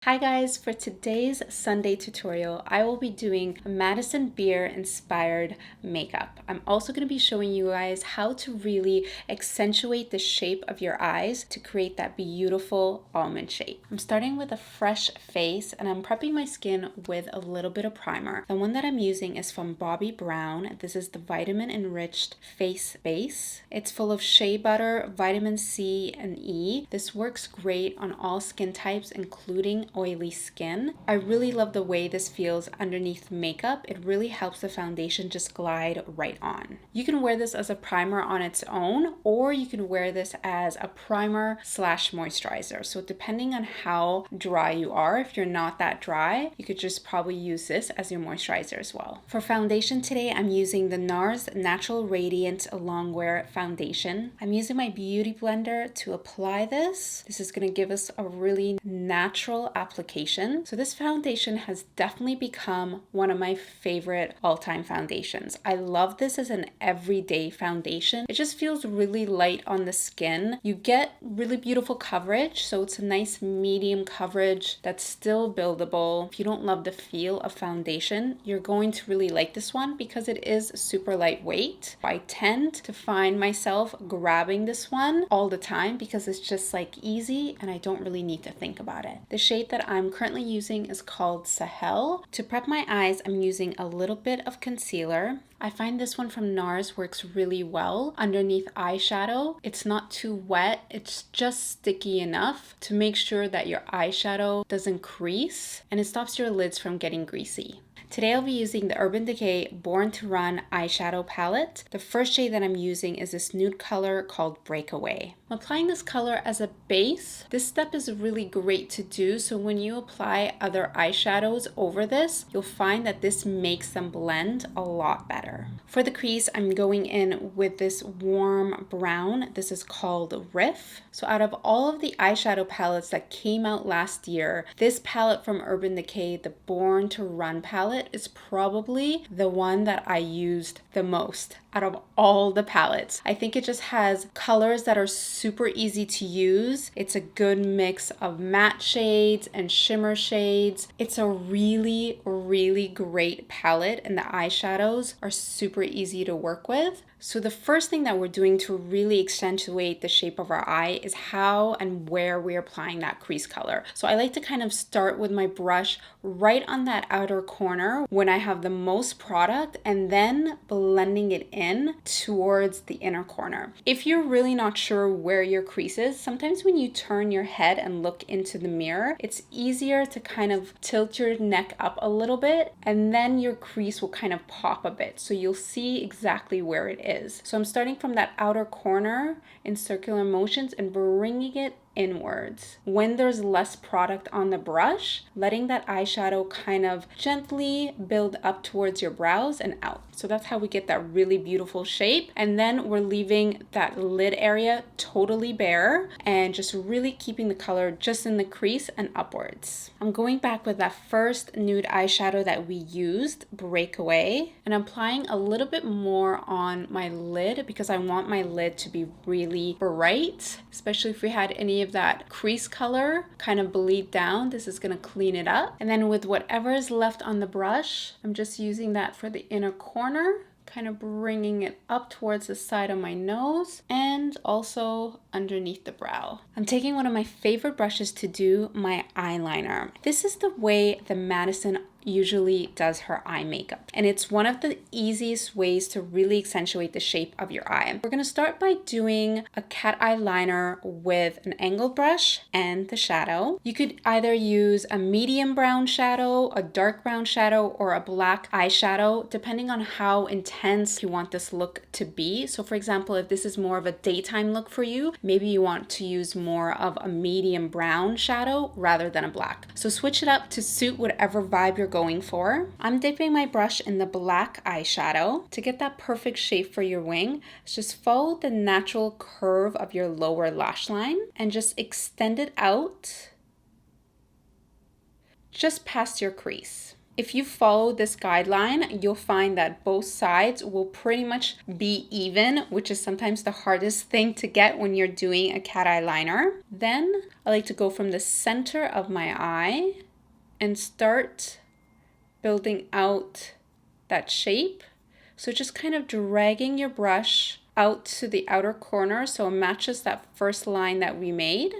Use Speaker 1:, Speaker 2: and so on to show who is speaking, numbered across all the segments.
Speaker 1: Hi guys, for today's Sunday tutorial, I will be doing a Madison beer inspired makeup. I'm also going to be showing you guys how to really accentuate the shape of your eyes to create that beautiful almond shape. I'm starting with a fresh face and I'm prepping my skin with a little bit of primer. The one that I'm using is from Bobbi Brown. This is the vitamin enriched face base. It's full of shea butter, vitamin C and E. This works great on all skin types, including oily skin. I really love the way this feels underneath makeup. It really helps the foundation just glide right on. You can wear this as a primer on its own, or you can wear this as a primer slash moisturizer. So depending on how dry you are, if you're not that dry, you could just probably use this as your moisturizer as well. For foundation today, I'm using the Nars Natural Radiant Longwear Foundation. I'm using my beauty blender to apply this. This is going to give us a really natural application. So this foundation has definitely become one of my favorite all-time foundations. I love this as an everyday foundation. It just feels really light on the skin. You get really beautiful coverage, so it's a nice medium coverage that's still buildable. If you don't love the feel of foundation, you're going to really like this one because it is super lightweight. I tend to find myself grabbing this one all the time because it's just like easy and I don't really need to think about it. The shade that I'm currently using is called Sahel. To prep my eyes, I'm using a little bit of concealer. I find this one from Nars works really well underneath eyeshadow. It's not too wet, it's just sticky enough to make sure that your eyeshadow doesn't crease and it stops your lids from getting greasy. Today I'll be using the Urban Decay Born to Run eyeshadow palette. The first shade that I'm using is this nude color called Breakaway. I'm applying this color as a base. This step is really great to do, so when you apply other eyeshadows over this, you'll find that this makes them blend a lot better. For the crease, I'm going in with this warm brown. This is called Riff. So out of all of the eyeshadow palettes that came out last year, this palette from Urban Decay, the Born to Run palette, is probably the one that I used the most out of all the palettes. I think it just has colors that are super easy to use. It's a good mix of matte shades and shimmer shades. It's a really, really great palette and the eyeshadows are super easy to work with. So the first thing that we're doing to really accentuate the shape of our eye is how and where we're applying that crease color. So I like to kind of start with my brush right on that outer corner when I have the most product and then blending it in towards the inner corner. If you're really not sure where your crease is, sometimes when you turn your head and look into the mirror, it's easier to kind of tilt your neck up a little bit and then your crease will kind of pop a bit. So you'll see exactly where it is. So I'm starting from that outer corner in circular motions and bringing it inwards. When there's less product on the brush, letting that eyeshadow kind of gently build up towards your brows and out. So that's how we get that really beautiful shape. And then we're leaving that lid area totally bare and just really keeping the color just in the crease and upwards. I'm going back with that first nude eyeshadow that we used, Breakaway, and I'm applying a little bit more on my lid because I want my lid to be really bright, especially if we had any of that crease color kind of bleed down. This is going to clean it up. And then with whatever is left on the brush, I'm just using that for the inner corner, kind of bringing it up towards the side of my nose and also underneath the brow. I'm taking one of my favorite brushes to do my eyeliner. This is the way the Madison usually does her eye makeup, and it's one of the easiest ways to really accentuate the shape of your eye. We're going to start by doing a cat eye liner with an angled brush and the shadow. You could either use a medium brown shadow, a dark brown shadow, or a black eyeshadow, depending on how intense you want this look to be. So for example, if this is more of a daytime look for you, maybe you want to use more of a medium brown shadow rather than a black. So switch it up to suit whatever vibe you're going for. I'm dipping my brush in the black eyeshadow. To get that perfect shape for your wing, just follow the natural curve of your lower lash line and just extend it out just past your crease. If you follow this guideline, you'll find that both sides will pretty much be even, which is sometimes the hardest thing to get when you're doing a cat eye liner. Then I like to go from the center of my eye and start building out that shape. So just kind of dragging your brush out to the outer corner so it matches that first line that we made.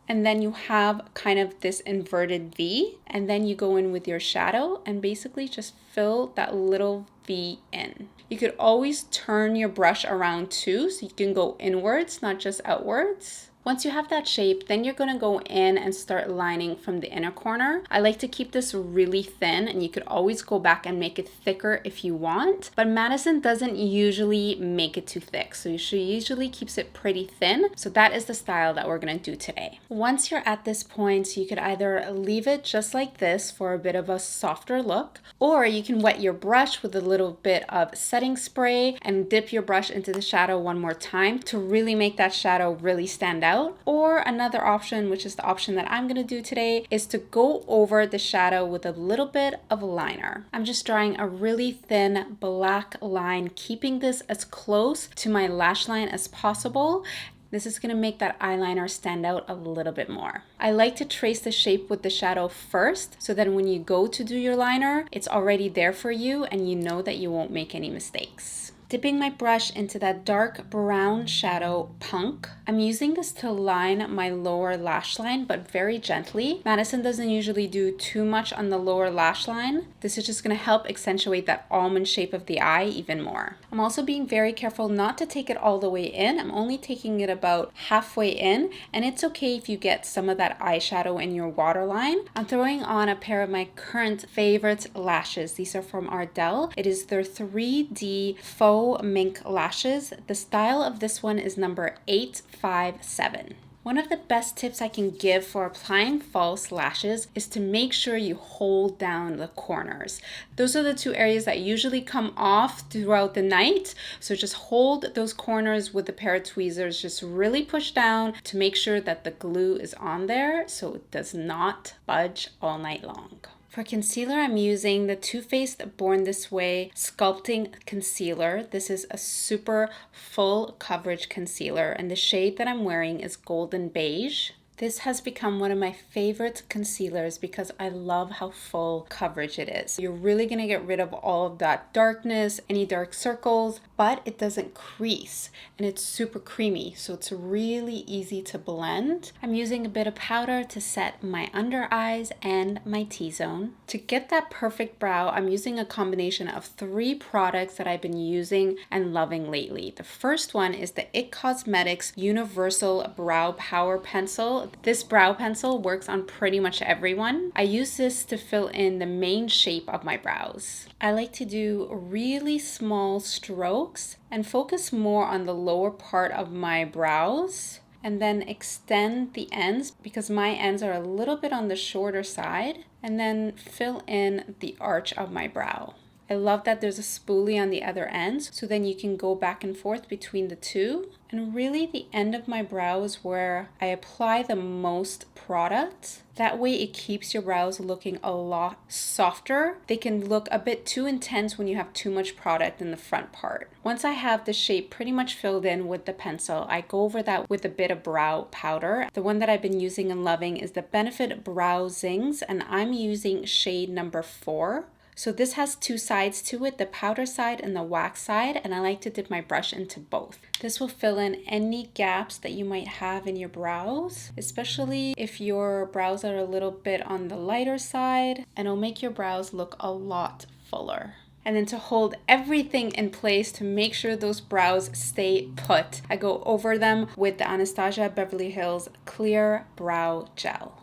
Speaker 1: And then you have kind of this inverted V, and then you go in with your shadow and basically just fill that little V in. You could always turn your brush around too, so you can go inwards, not just outwards. Once you have that shape, then you're going to go in and start lining from the inner corner. I like to keep this really thin, and you could always go back and make it thicker if you want, but Madison doesn't usually make it too thick, so she usually keeps it pretty thin. So that is the style that we're going to do today. Once you're at this point, you could either leave it just like this for a bit of a softer look, or you can wet your brush with a little bit of setting spray and dip your brush into the shadow one more time to really make that shadow really stand out. Or another option, which is the option that I'm going to do today, is to go over the shadow with a little bit of liner. I'm just drawing a really thin black line, keeping this as close to my lash line as possible. This is going to make that eyeliner stand out a little bit more. I like to trace the shape with the shadow first, so that when you go to do your liner, it's already there for you and you know that you won't make any mistakes. Dipping my brush into that dark brown shadow Punk. I'm using this to line my lower lash line, but very gently. Madison doesn't usually do too much on the lower lash line. This is just going to help accentuate that almond shape of the eye even more. I'm also being very careful not to take it all the way in. I'm only taking it about halfway in, and it's okay if you get some of that eyeshadow in your waterline. I'm throwing on a pair of my current favorite lashes. These are from Ardell. It is their 3D faux mink lashes. The style of this one is number 857. One of the best tips I can give for applying false lashes is to make sure you hold down the corners. Those are the two areas that usually come off throughout the night. So just hold those corners with a pair of tweezers. Just really push down to make sure that the glue is on there so it does not budge all night long. For concealer, I'm using the Too Faced Born This Way Sculpting Concealer. This is a super full coverage concealer, and the shade that I'm wearing is Golden Beige. This has become one of my favorite concealers because I love how full coverage it is. You're really going to get rid of all of that darkness, any dark circles, but it doesn't crease, and it's super creamy, so it's really easy to blend. I'm using a bit of powder to set my under eyes and my T-zone. To get that perfect brow, I'm using a combination of 3 products that I've been using and loving lately. The first one is the IT Cosmetics Universal Brow Power Pencil. This brow pencil works on pretty much everyone. I use this to fill in the main shape of my brows. I like to do really small strokes and focus more on the lower part of my brows, and then extend the ends because my ends are a little bit on the shorter side, and then fill in the arch of my brow. I love that there's a spoolie on the other ends, so then you can go back and forth between the two. And really the end of my brow is where I apply the most product. That way it keeps your brows looking a lot softer. They can look a bit too intense when you have too much product in the front part. Once I have the shape pretty much filled in with the pencil, I go over that with a bit of brow powder. The one that I've been using and loving is the Benefit Brow ZINGS, and I'm using shade number 4. So this has 2 sides to it, the powder side and the wax side, and I like to dip my brush into both. This will fill in any gaps that you might have in your brows, especially if your brows are a little bit on the lighter side, and it'll make your brows look a lot fuller. And then to hold everything in place to make sure those brows stay put, I go over them with the Anastasia Beverly Hills Clear Brow Gel.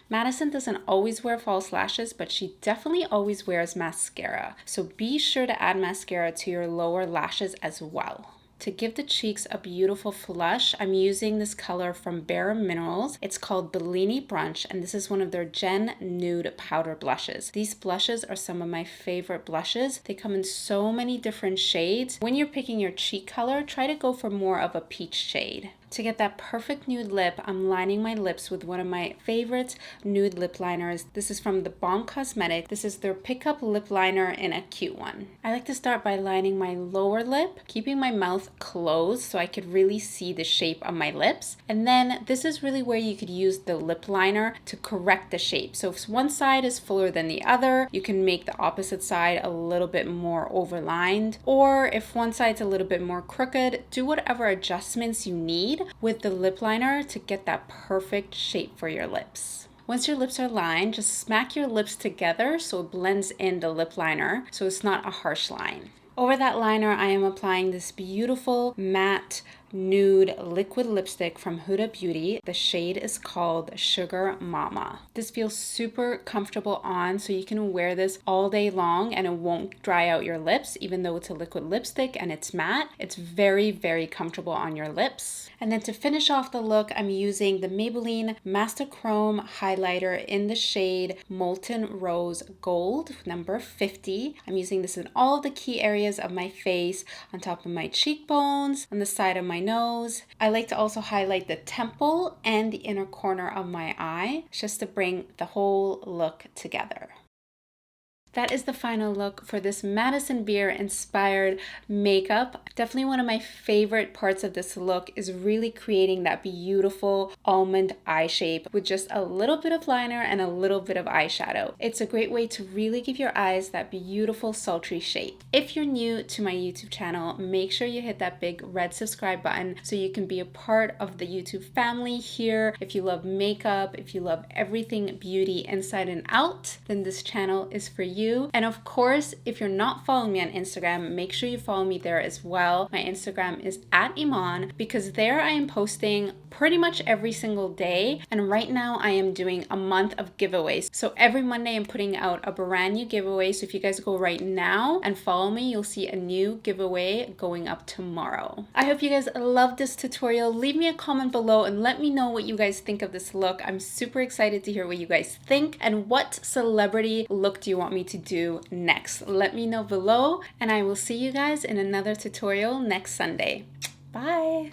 Speaker 1: Madison doesn't always wear false lashes, but she definitely always wears mascara. So be sure to add mascara to your lower lashes as well. To give the cheeks a beautiful flush, I'm using this color from bareMinerals. It's called Bellini Brunch, and this is one of their Gen Nude Powder Blushes. These blushes are some of my favorite blushes. They come in so many different shades. When you're picking your cheek color, try to go for more of a peach shade. To get that perfect nude lip, I'm lining my lips with one of my favorite nude lip liners. This is from theBalm Cosmetics. This is their Pickup Lip Liner in Acute one. I like to start by lining my lower lip, keeping my mouth closed so I could really see the shape of my lips. And then this is really where you could use the lip liner to correct the shape. So if one side is fuller than the other, you can make the opposite side a little bit more overlined. Or if one side's a little bit more crooked, do whatever adjustments you need with the lip liner to get that perfect shape for your lips. Once your lips are lined, just smack your lips together so it blends in the lip liner so it's not a harsh line. Over that liner, I am applying this beautiful matte nude liquid lipstick from Huda Beauty. The shade is called Sugar Mama. This feels super comfortable on, so you can wear this all day long and it won't dry out your lips. Even though it's a liquid lipstick and it's matte, it's very, very comfortable on your lips. And then to finish off the look, I'm using the Maybelline Master Chrome highlighter in the shade Molten Rose Gold, number 50. I'm using this in all of the key areas of my face, on top of my cheekbones, on the side of my nose. I like to also highlight the temple and the inner corner of my eye, just to bring the whole look together. That is the final look for this Madison Beer inspired makeup. Definitely one of my favorite parts of this look is really creating that beautiful almond eye shape with just a little bit of liner and a little bit of eyeshadow. It's a great way to really give your eyes that beautiful sultry shape. If you're new to my YouTube channel, make sure you hit that big red subscribe button so you can be a part of the YouTube family here. If you love makeup, if you love everything beauty inside and out, then this channel is for you. And of course, if you're not following me on Instagram, make sure you follow me there as well. My Instagram is @Eman, because there I am posting pretty much every single day. And right now I am doing a month of giveaways. So every Monday I'm putting out a brand new giveaway. So if you guys go right now and follow me, you'll see a new giveaway going up tomorrow. I hope you guys loved this tutorial. Leave me a comment below and let me know what you guys think of this look. I'm super excited to hear what you guys think, and what celebrity look do you want me to do next. Let me know below, and I will see you guys in another tutorial next Sunday. Bye!